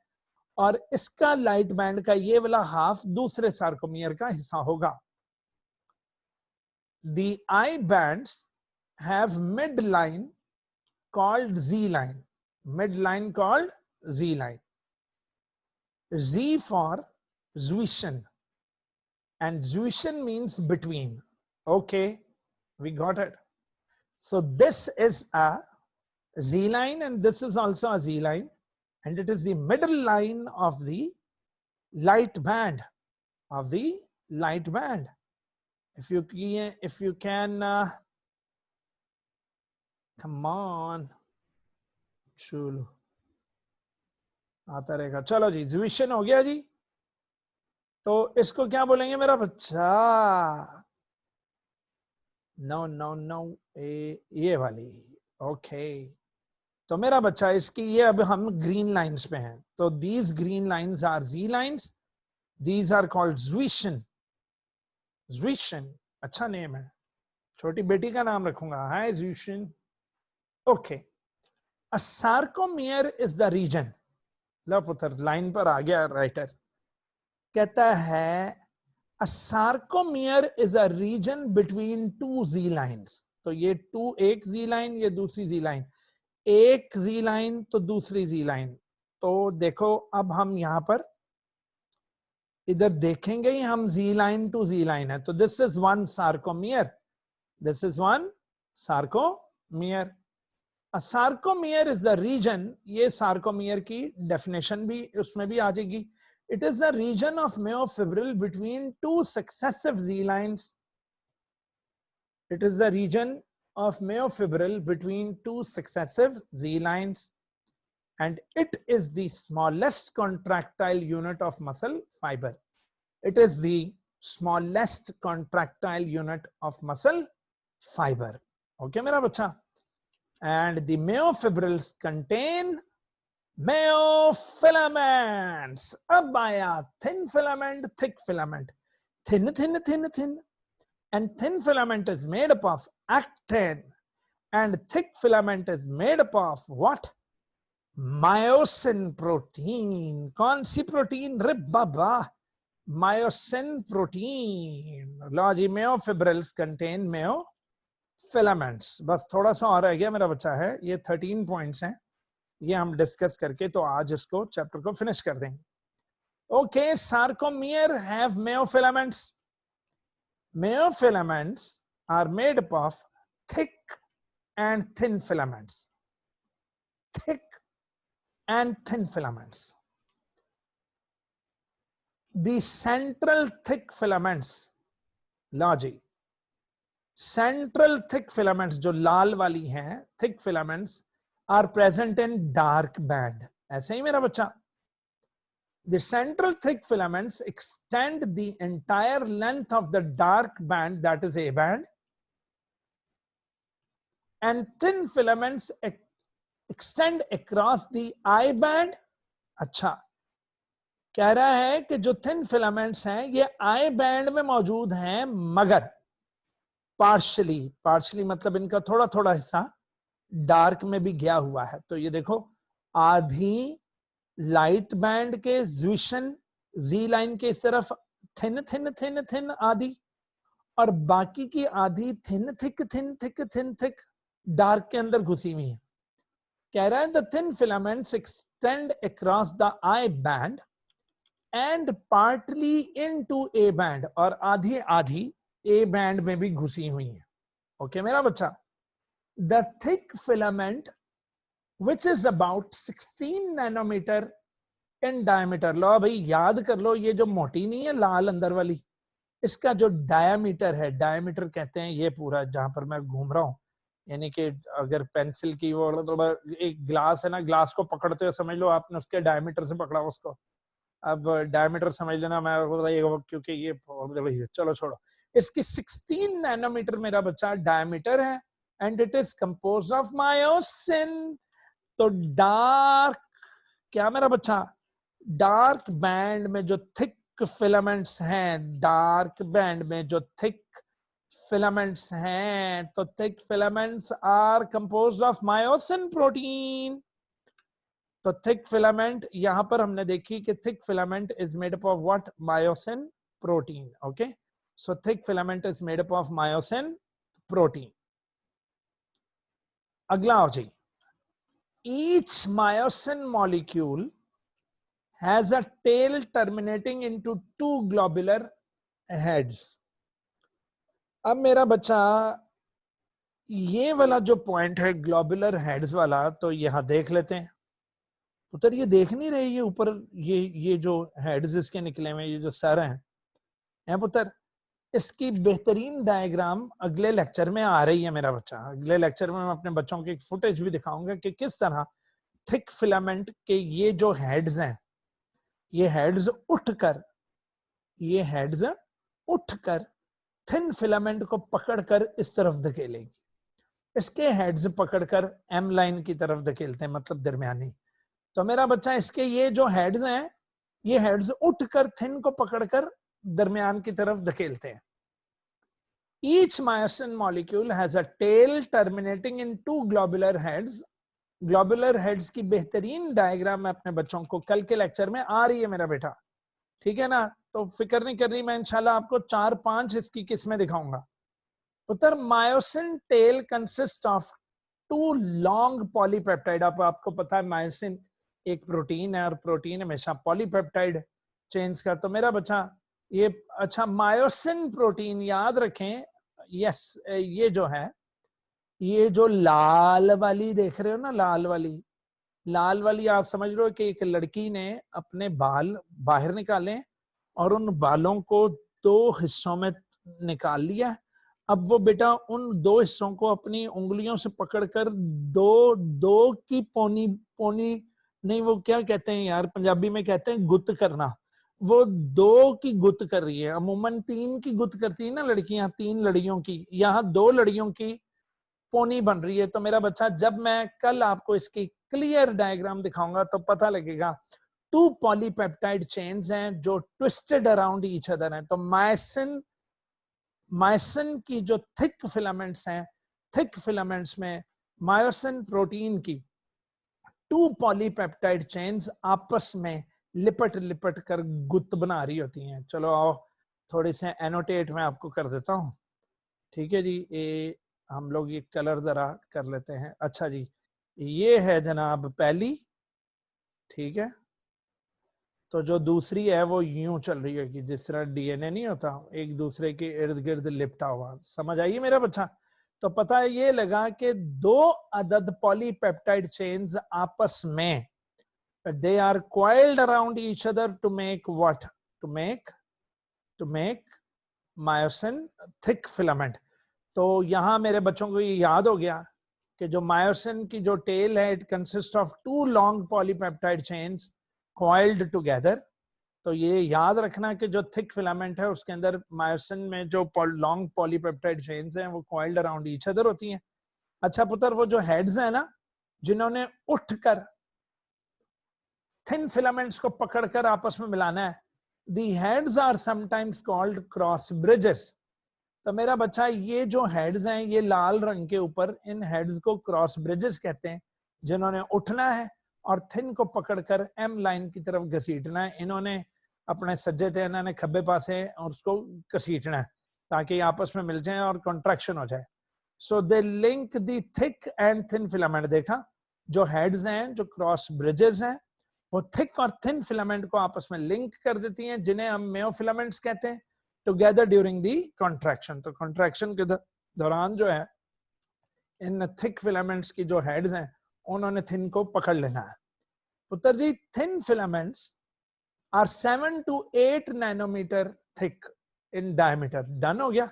और इसका लाइट बैंड का ये वाला हाफ दूसरे सार्कोमियर का हिस्सा होगा। The I bands have midline called Z line, midline called Z line, Z for Zwischen, and Zwischen means between. Okay, we got it. So this is a Z line and this is also a Z line, and it is the middle line of the light band, of the light band. If you can come on, चलो आता रहेगा। चलो जी, Zwischen हो गया जी। तो इसको क्या बोलेंगे मेरा बच्चा, नो नो नो, ये वाली। ओके, तो मेरा बच्चा इसकी ये, अब हम ग्रीन लाइंस पे हैं, तो these green lines are Z lines, these are called Zwischen। Zwischen अच्छा नेम है, छोटी बेटी का नाम रखूंगा, hi Zwischen। Okay, a sarcomere is the region. लो पुत्र, लाइन पर आ गया राइटर, कहता है a sarcomere is a region between two z lines। तो ये टू, एक जी लाइन, ये दूसरी जी लाइन, एक जी लाइन तो दूसरी जी लाइन। तो देखो अब हम यहां पर इधर देखेंगे ही हम, G line to G line है, तो this is one sarcomere, this is one sarcomere. A sarcomere is the region, ये सार्कोमियर की डेफिनेशन भी उसमें भी आ जाएगी। It is a region of myofibril between two successive Z lines. It is the region of myofibril between two successive Z lines, and it is the smallest contractile unit of muscle fiber. It is the smallest contractile unit of muscle fiber. Okay, मेरा बच्चा? And the myofibrils contain myofilaments। अब आया thin filament, thick filament, thin thin thin thin, and thin filament is made up of actin, and thick filament is made up of what, myosin protein। कौन सी protein रे बाबा, myosin protein। लो जी, myofibrils contain myofilaments। बस थोड़ा सा और रह गया मेरा बच्चा है, ये 13 पॉइंट्स हैं, ये हम डिस्कस करके तो आज इसको चैप्टर को फिनिश कर देंगे। Okay, sarcomere have myofilaments। Myofilaments are made up of thick and thin filaments, thick and thin filaments। The central thick filaments, लो जी, central thick filaments जो लाल वाली हैं, thick filaments are present in dark band। ऐसे ही मेरा बच्चा, The central thick filaments extend the entire length of the dark band, that is A band, and thin filaments extend across the I band. अच्छा, कह रहा है कि जो thin filaments हैं ये आई बैंड में मौजूद हैं, मगर पार्शली मतलब इनका थोड़ा थोड़ा हिस्सा डार्क में भी गया हुआ है। तो ये देखो, आधी लाइट बैंड के ज़्विशन जी लाइन के इस तरफ थिन थिन थिन थिन आधी, और बाकी की आधी thin thick thin thick thin thick dark के अंदर घुसी हुई है। कह रहा है the thin filaments extend across the I band and partly into A band, और आधी आधी ए बैंड में भी घुसी हुई है। ओके मेरा बच्चा, the thick filament which is about 16 nanometre in diameter. लो भाई याद कर लो, ये जो मोटी नहीं है लाल अंदर वाली, इसका जो डायमीटर है, डायमीटर कहते हैं ये पूरा जहां पर मैं घूम रहा हूं, यानी कि अगर पेंसिल की वो एक ग्लास है ना, ग्लास को पकड़ते हुए समझ लो आपने उसके डायमीटर से पकड़ा उसको। अब डायमीटर समझ लेना, मैं क्योंकि ये चलो छोड़ो। इसकी 16 नैनोमीटर मेरा बच्चा डायमीटर है, and it is composed of myosin. तो डार्क, क्या मेरा बच्चा, डार्क बैंड में जो थिक फिलामेंट्स हैं, डार्क बैंड में जो थिक फिलामेंट्स हैं, तो thick filaments are composed of myosin protein. तो थिक फिलामेंट यहां पर हमने देखी कि thick filament is made up of what, myosin protein. Okay, so thick filament is made up of myosin protein. अगला हो जी, each myosin molecule has a tail terminating into two globular heads। अब मेरा बच्चा ये वाला जो पॉइंट है ग्लोबुलर हेड्स वाला, तो यहां देख लेते हैं। पुत्र ये देख नहीं रहे, ये ऊपर ये जो हेड्स इसके निकले हुए, ये जो सर हैं पुत्र, इसकी बेहतरीन डायग्राम अगले लेक्चर में आ रही है मेरा बच्चा। अगले लेक्चर में मैं अपने बच्चों की फुटेज भी दिखाऊंगा कि किस तरह थिक फिलामेंट के ये जो हेड्स हैं, ये हेड्स उठकर थिन फिलामेंट को पकड़कर इस तरफ धकेलेंगे। इसके हेड्स पकड़कर एम लाइन की तरफ धकेलते हैं, मतलब दरमियानी। तो मेरा बच्चा इसके ये जो हेड्स हैं, ये हेड्स उठकर थिन को पकड़कर दरमियान की तरफ धकेलते हैं। Each myosin molecule has a tail terminating in two globular heads. Globular heads की बेहतरीन डायग्राम मैं अपने बच्चों को कल के लेक्चर में आ रही है मेरा बेटा, ठीक है ना। तो फिक्र नहीं कर रही, मैं इंशाल्लाह आपको 4-5 इसकी किस्में दिखाऊंगा। उत्तर, myosin tail consist of 2 long polypeptide. आपको पता है मायोसिन एक प्रोटीन है, और प्रोटीन हमेशा पॉलीपेप्टाइड चेन्स का। तो मेरा बच्चा ये, अच्छा मायोसिन प्रोटीन याद रखें, यस, ये जो है, ये जो लाल वाली देख रहे हो ना, लाल वाली आप समझ लो कि एक लड़की ने अपने बाल बाहर निकाले और उन बालों को 2 हिस्सों में निकाल लिया। अब वो बेटा उन 2 हिस्सों को अपनी उंगलियों से पकड़कर दो की पोनी नहीं, वो क्या कहते हैं यार, पंजाबी में कहते हैं गुत करना। वो 2 की गुत कर रही है। अमूमन 3 की गुत करती है ना लड़कियां, 3 लड़ियों की, यहाँ 2 लड़ियों की पोनी बन रही है। तो मेरा बच्चा जब मैं कल आपको इसकी क्लियर डायग्राम दिखाऊंगा तो पता लगेगा 2 पॉलीपेप्टाइड चेन्स हैं जो ट्विस्टेड अराउंड ईच अदर हैं। तो मायोसिन की जो थिक फिलामेंट्स हैं, थिक फिलामेंट्स में मायोसिन प्रोटीन की 2 पॉलीपेप्टाइड चेन्स आपस में लिपट कर गुत्त बना रही होती हैं। चलो आओ थोड़े से एनोटेट मैं आपको कर देता हूँ, ठीक है जी। हम लोग ये कलर जरा कर लेते हैं। अच्छा जी, ये है जनाब पहली, ठीक है। तो जो दूसरी है वो यूं चल रही है कि जिस तरह डीएनए नहीं होता एक दूसरे के इर्द गिर्द लिपटा हुआ। समझ आइए मेरा बच्चा। तो पता है ये लगा कि 2 अदद पॉलीपेप्टाइड चेन्स आपस में, they are coiled around each other to make what, to make myosin thick filament. तो यहां मेरे बच्चों को ये याद हो गया कि जो मायोसिन की जो टेल है, it consist of 2 long polypeptide chains coiled together, तो ये याद रखना कि जो थिक फिलामेंट है उसके अंदर मायोसिन में जो लॉन्ग पॉलीपेप्टाइड चेन्स हैं वो कॉइल्ड अराउंड ईच अदर होती हैं। अच्छा पुत्र, वो जो हेड्स हैं ना, जिन्होंने उठकर थिन फिलामेंट्स को पकड़कर आपस में मिलाना है, the heads are sometimes called cross bridges. तो मेरा बच्चा, ये जो हेड्स हैं, ये लाल रंग के ऊपर, इन हेड्स को क्रॉस ब्रिजेस कहते हैं, जिन्होंने उठना है और थिन को पकड़कर एम लाइन की तरफ घसीटना है। इन्होंने अपने सज्जे थे, इन्होंने खब्बे पासे और उसको घसीटना है ताकि आपस में मिल जाए और कॉन्ट्रैक्शन हो जाए। So they link the thick and thin filament. देखा, जो हेड्स हैं, जो क्रॉस ब्रिजेस हैं, वो थिक और थिन फिलामेंट को आपस में लिंक कर देती हैं, जिन्हें हम मेयोफिलामेंट्स कहते हैं, टुगेदर ड्यूरिंग दी कॉन्ट्रैक्शन। तो कॉन्ट्रैक्शन के दौरान जो है, इन थिक फिलामेंट्स की जो हेड्स हैं, उन्होंने थिन को पकड़ लेना है। पुत्र जी, thin filaments are 7 to 8 nanometre thick in diameter. Done हो गया।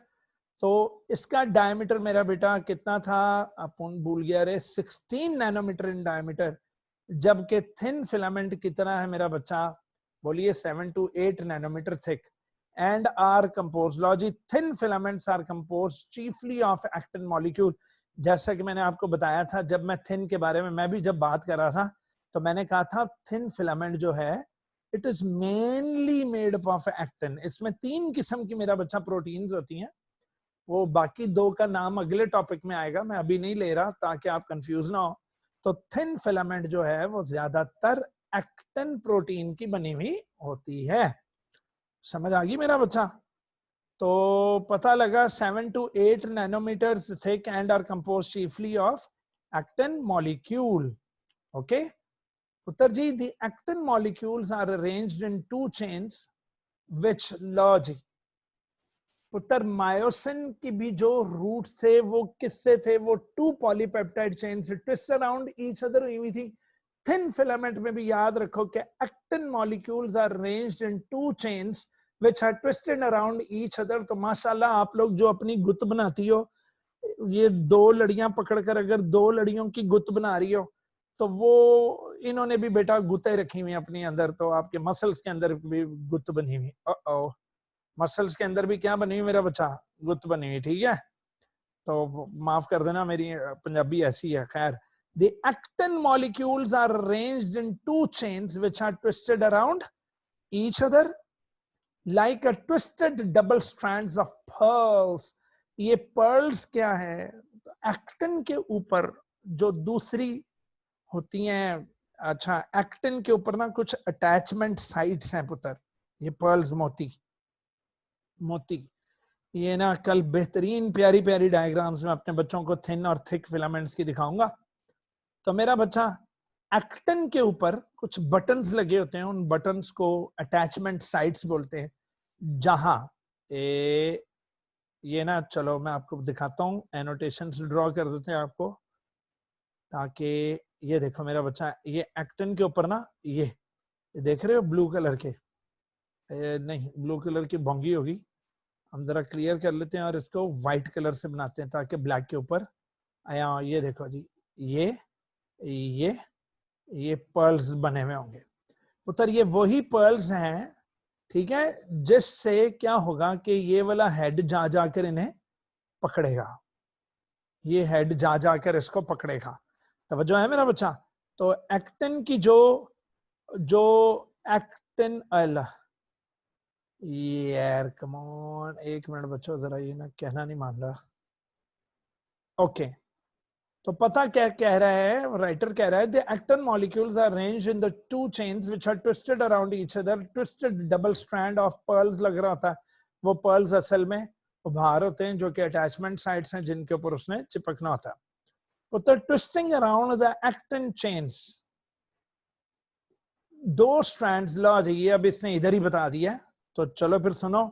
तो इसका डायमीटर मेरा बेटा कितना था, अपन भूल गया रे, 16 नैनोमीटर इन डायमीटर, जबकि थिन फिलामेंट कितना है मेरा बच्चा, बोलिए, 7 to 8 nanometre thick and are composed. लॉजी, thin filaments are composed chiefly of actin molecule. जैसा कि मैंने आपको बताया था, जब मैं थिन के बारे में मैं भी जब बात कर रहा था, तो मैंने कहा था थिन फिलामेंट जो है, it is mainly made up of actin. इसमें 3 किस्म की मेरा बच्चा प्रोटीन्स होती हैं। वो बाकी 2 का नाम अगले टॉपिक में आएगा, मैं अभी नहीं ले रहा ताकि आप कंफ्यूज ना हो। तो थिन फिलामेंट जो है वो ज्यादातर एक्टिन प्रोटीन की बनी हुई होती है। समझ आ गई मेरा बच्चा? तो पता लगा 7 to 8 nanometres thick and are composed chiefly of actin molecule. Okay उत्तर जी, the actin molecules are arranged in 2 chains which lodge। Uttar, myosin की भी जो रूट थे वो किससे थे, वो 2 पॉलीपेप्टाइड चेन से ट्विस्ट अराउंड ईच अदर हुई थी। थिन फिलामेंट में भी याद रखो कि actin molecules are arranged in 2 chains which are twisted around each other। तो माशाल्लाह, आप लोग जो अपनी गुत बनाती हो, ये 2 लड़ियां पकड़कर अगर 2 लड़ियों की गुत बना रही हो, तो वो इन्होंने भी बेटा गुतें रखी हुई अपनी अंदर, तो आपके मसल्स के अंदर भी गुत बनी हुई। मसल्स के अंदर भी क्या बनी हुई मेरा बच्चा, गुत बनी हुई। ठीक है, तो माफ कर देना, मेरी पंजाबी ऐसी है। खैर, the actin molecules are arranged in 2 chains which are twisted around each other like a twisted double strands of pearls। ये pearls क्या है, एक्टिन के ऊपर जो दूसरी होती हैं, अच्छा, एक्टिन के ऊपर ना कुछ अटैचमेंट साइट्स हैं पुत्र, ये पर्ल्स, मोती मोती। ये ना कल बेहतरीन प्यारी प्यारी डायग्राम्स में अपने बच्चों को थिन और थिक फिलामेंट्स की दिखाऊंगा। तो मेरा बच्चा, एक्टिन के ऊपर कुछ बटन्स लगे होते हैं, उन बटन्स को अटैचमेंट साइट्स बोलते हैं। जहां ये ना, चलो मैं आपको दिखाता हूँ, एनोटेशंस ड्रॉ कर देते हैं आपको, ताकि ये देखो मेरा बच्चा, ये एक्टिन के ऊपर ना, ये देख रहे हो ब्लू कलर के, नहीं ब्लू कलर की भोंगी होगी, हम जरा क्लियर कर लेते हैं और इसको व्हाइट कलर से बनाते हैं ताकि ब्लैक के ऊपर आया। ये देखो जी, ये ये पर्ल्स बने हुए होंगे पुत्र, ये वही पर्ल्स हैं, ठीक है, जिससे क्या होगा कि ये वाला हेड जा जाकर इन्हें पकड़ेगा, ये हेड जा जाकर इसको पकड़ेगा। तवज्जो है मेरा बच्चा? तो एक्टिन की जो जो एक्टिन, अल्लाह यार कम ऑन, 1 मिनट बच्चों, जरा ये ना कहना नहीं मान रहा। ओके, तो पता क्या कह रहा है, राइटर कह रहा है, the actin molecules are arranged in the 2 chains which are twisted around each other. Twisted double strand of pearls लग रहा था, वो पर्ल्स असल में उभार होते हैं जो कि अटैचमेंट साइट्स हैं जिनके ऊपर उसने चिपकना होता है। तो twisting around the actin chains, 2 strands, लो जी, ये अब इसने इधर ही बता दिया। तो चलो फिर सुनो,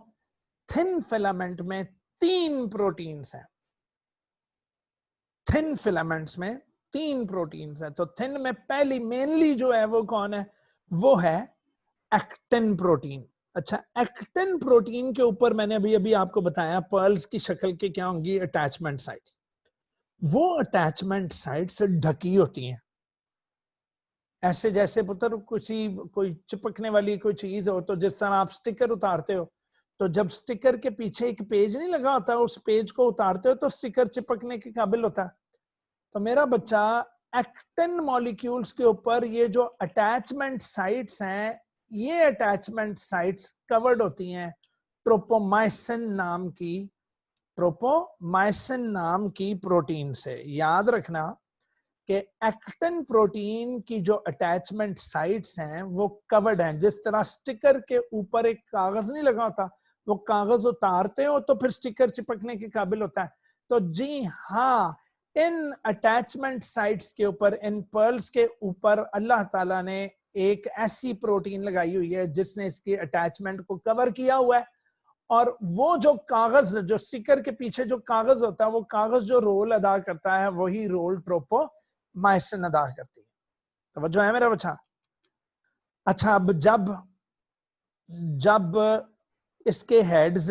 थिन फिलामेंट में 3 प्रोटीन्स हैं, थिन फिलामेंट्स में 3 प्रोटीन्स हैं। तो थिन में पहली मेनली जो है वो कौन है, वो है एक्टिन प्रोटीन। अच्छा, एक्टिन प्रोटीन के ऊपर मैंने अभी अभी आपको बताया पर्ल्स की शक्ल के क्या होंगी, अटैचमेंट साइट्स। वो अटैचमेंट साइट से ढकी होती हैं ऐसे जैसे पुत्र कोई चिपकने वाली कोई चीज हो, तो जिस तरह आप स्टिकर उतारते हो, तो जब स्टिकर के पीछे एक पेज नहीं लगा होता, उस पेज को उतारते हो तो स्टिकर चिपकने के काबिल होता है। तो मेरा बच्चा एक्टिन मॉलिक्यूल्स के ऊपर ये जो अटैचमेंट साइट्स हैं, ये अटैचमेंट साइट्स कवर्ड होती हैं ट्रोपोमाइसिन नाम की प्रोटीन से। याद रखना कि एक्टिन प्रोटीन की जो अटैचमेंट साइट्स हैं वो कवर्ड हैं। जिस तरह स्टिकर के ऊपर एक कागज नहीं लगा होता, वो कागज उतारते हो तो फिर स्टिकर चिपकने के काबिल होता है। तो जी हाँ, इन अटैचमेंट साइट्स के ऊपर, इन पर्ल्स के ऊपर अल्लाह ताला ने एक ऐसी प्रोटीन लगाई हुई है जिसने इसकी अटैचमेंट को कवर किया हुआ है। और वो जो कागज, जो स्टिकर के पीछे जो कागज होता है, वो कागज जो रोल अदा करता है वही रोल ट्रोपोमाइसिन अदा करती है। तो जो है मेरा बच्चा। अच्छा, अब जब इसके हेड्स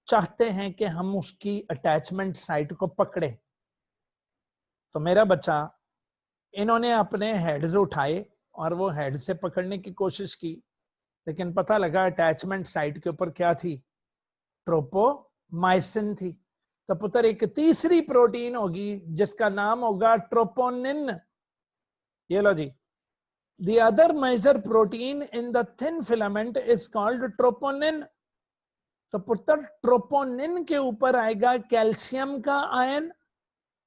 चाहते हैं कि हम उसकी अटैचमेंट साइट को पकड़े, तो मेरा बच्चा इन्होंने अपने हेड्स उठाए और वो हेड से पकड़ने की कोशिश की, लेकिन पता लगा अटैचमेंट साइट के ऊपर क्या थी? ट्रोपोमाइसिन थी। तो पुत्र एक तीसरी प्रोटीन होगी जिसका नाम होगा ट्रोपोनिन। ये लो जी, the other major protein in the thin filament is called troponin। तो पुत्र ट्रोपोनिन के ऊपर आएगा कैल्शियम का आयन,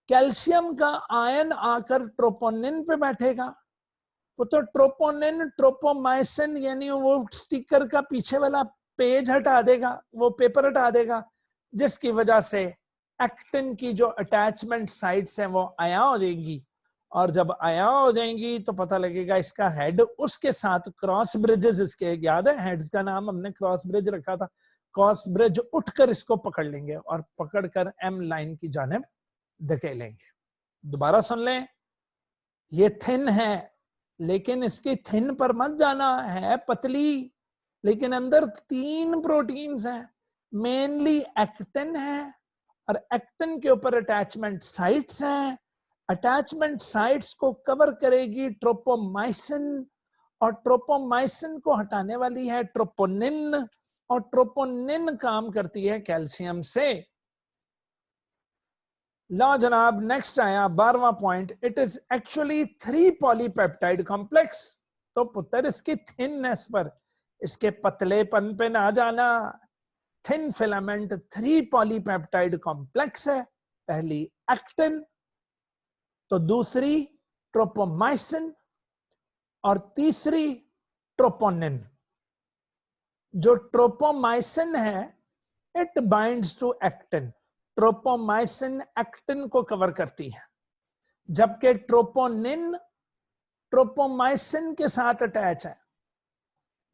कैल्शियम का आयन आकर ट्रोपोनिन पे बैठेगा। पुत्र ट्रोपोनिन ट्रोपोमाइसिन यानी वो स्टिकर का पीछे वाला पेज हटा देगा, वो पेपर हटा देगा, जिसकी वजह से एक्टिन की जो अटैचमेंट साइट्स हैं वो आया हो जाएंगी। और जब आया हो जाएंगी तो पता लगेगा इसका हेड उसके साथ क्रॉस ब्रिजेस, इसके याद है हेड्स का नाम हमने क्रॉस ब्रिज रखा था, क्रॉस ब्रिज उठकर इसको पकड़ लेंगे और पकड़कर एम लाइन की जानिब धकेलेंगे। दोबारा सुन लें, ये थिन है लेकिन इसकी थिन पर मत जाना, है पतली, लेकिन अंदर 3 प्रोटीन्स हैं। मेनली एक्टिन है और एक्टिन के ऊपर अटैचमेंट साइट्स हैं। अटैचमेंट साइट्स को कवर करेगी ट्रोपोमाइसिन और ट्रोपोमाइसिन को हटाने वाली है ट्रोपोनिन, और ट्रोपोनिन काम करती है कैल्शियम से। ला जनाब, नेक्स्ट आया 12वां point, it is actually 3 polypeptide complex. तो पुत्र इसकी थिननेस पर, इसके पतलेपन पे ना जाना। थिन फिलामेंट 3 पॉलीपेप्टाइड कॉम्प्लेक्स है, पहली एक्टिन, तो दूसरी ट्रोपोमाइसिन और तीसरी ट्रोपोनिन। जो ट्रोपोमाइसिन है it binds to actin, tropomyosin actin को कवर करती है, जबकि ट्रोपोनिन ट्रोपोमाइसिन के साथ अटैच है।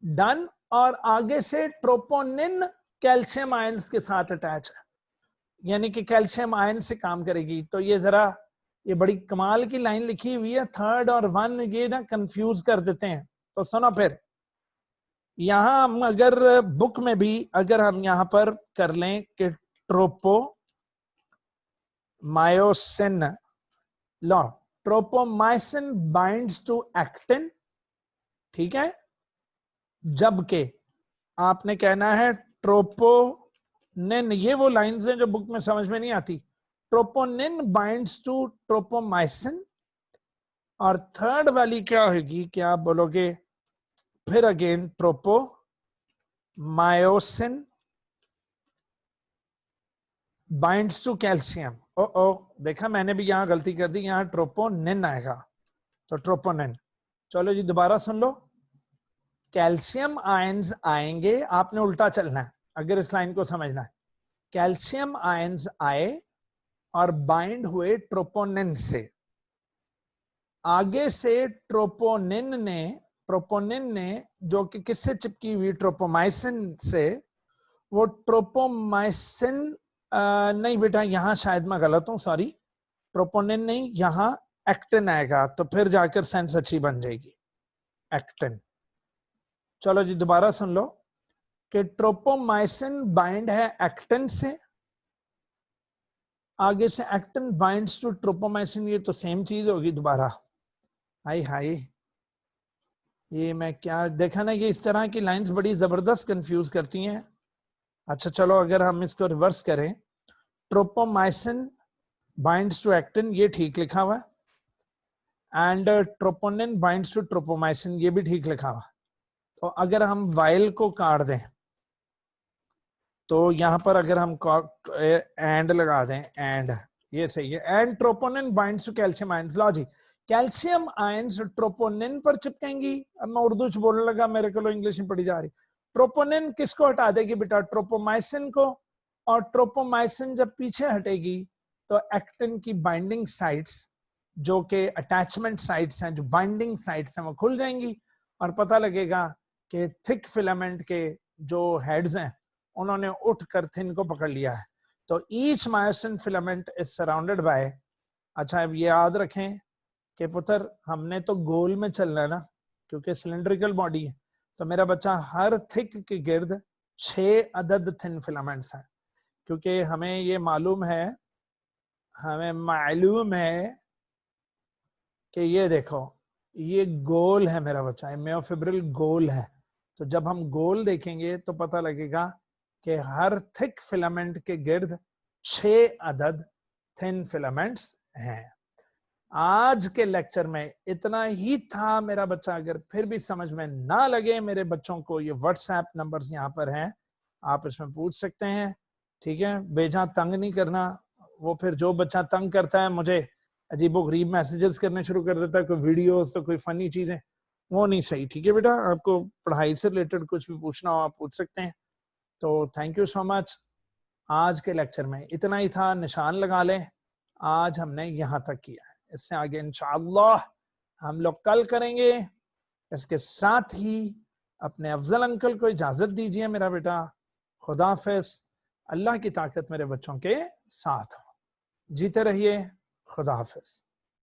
डन। और आगे से ट्रोपोनिन कैल्शियम आयंस के साथ अटैच है, यानी कि कैल्शियम आयन से काम करेगी। तो ये बड़ी कमाल की लाइन लिखी हुई है, 3rd और 1 ये ना कंफ्यूज कर देते हैं। तो सुनो, फिर यहां हम अगर बुक में भी अगर हम यहां पर कर लें कि ट्रोपोमायोसिन, लो ट्रोपोमाइसिन बाइंड्स टू एक्टिन, ठीक है, जबकि आपने कहना है ट्रोपोनिन, ये वो लाइंस हैं जो बुक में समझ में नहीं आती। ट्रोपोनिन बाइंड्स टू ट्रोपोमाइसिन, और 3rd वाली क्या होगी, क्या आप बोलोगे? फिर again tropomyosin binds to calcium. ओ देखा, मैंने भी यहां गलती कर दी, यहां ट्रोपोनिन आएगा, तो ट्रोपोनिन। चलो जी, दोबारा सुन लो, कैल्शियम आयंस आएंगे, आपने उल्टा चलना है अगर इस लाइन को समझना है। कैल्शियम आयंस आए और बाइंड हुए ट्रोपोनिन से, आगे से ट्रोपोनिन ने जो कि किससे चिपकी हुई? ट्रोपोमाइसिन से। वो ट्रोपोमाइसिन नहीं बेटा, यहां शायद मैं गलत हूं, सॉरी, ट्रोपोनिन नहीं, यहां एक्टिन आएगा, तो फिर जाकर सेंस अच्छी बन जाएगी, एक्टिन। चलो जी, दोबारा सुन लो कि ट्रोपोमाइसिन बाइंड है एक्टिन से, आगे से एक्टिन बाइंड्स टू ट्रोपोमाइसिन, ये तो सेम चीज होगी दोबारा। हाय हाय, ये मैं क्या देखा ना, ये इस तरह की लाइंस बड़ी जबरदस्त कंफ्यूज करती हैं। अच्छा चलो, अगर हम इसको रिवर्स करें, ट्रोपोमाइसिन बाइंड्स टू एक्टिन, ये ठीक लिखा हुआ है, and troponin binds to tropomyosin, ये भी ठीक लिखा हुआ। तो अगर हम वाइल को काट दें, तो यहां पर अगर हम एंड लगा दें, एंड ये सही है, and troponin binds to calcium ions. लो जी, कैल्शियम आयंस ट्रोपोनिन पर चिपकेंगी। अब मैं उर्दू च बोलने लगा, मेरे को इंग्लिश में पढ़ी जा रही। ट्रोपोनिन किसको हटा देगी बेटा? ट्रोपोमाइसिन को। और ट्रोपोमाइसिन जब पीछे हटेगी तो एक्टिन की बाइंडिंग साइट्स, जो कि अटैचमेंट साइट्स हैं, जो बाइंडिंग साइट्स हैं, वो खुल जाएंगी और पता लगेगा कि थिक फिलामेंट के जो हेड्स हैं उन्होंने उठकर थिन को पकड़ लिया है। तो each myosin filament is surrounded by, अच्छा अब ये याद रखें कि पुत्र हमने तो गोल में चलना है ना, क्योंकि सिलेंड्रिकल बॉडी है। तो मेरा बच्चा, हर थिक के गिर्द 6 अदद थिन फिलामेंट्स हैं, क्योंकि हमें ये मालूम है कि ये देखो, ये गोल है मेरा बच्चा, मायोफिब्रिल गोल है। तो जब हम गोल देखेंगे तो पता लगेगा कि हर थिक फिलामेंट के गिर्द 6 अदद थिन फिलामेंट्स हैं। आज के लेक्चर में इतना ही था मेरा बच्चा। अगर फिर भी समझ में ना लगे, मेरे बच्चों को ये व्हाट्सएप नंबर्स यहाँ पर हैं, आप इसमें पूछ सकते हैं। ठीक है, बेजा तंग नहीं करना। वो फिर जो बच्चा तंग करता है, मुझे अजीबोगरीब मैसेजेस करने शुरू कर देता है, कोई वीडियोस तो कोई फनी चीजें, वो नहीं सही। ठीक है बेटा, आपको पढ़ाई से रिलेटेड कुछ भी पूछना हो आप पूछ सकते हैं। तो थैंक यू सो मच। आज के लेक्चर में इतना ही था, निशान लगा लें, आज हमने यहाँ तक किया है। इससे आगे इंशाअल्लाह हम लोग कल करेंगे। इसके साथ ही अपने अफजल अंकल को इजाजत दीजिए मेरा बेटा। खुदा हाफिज। अल्लाह की ताकत मेरे बच्चों के साथ हो। जीते रहिए। खुदा हाफिज।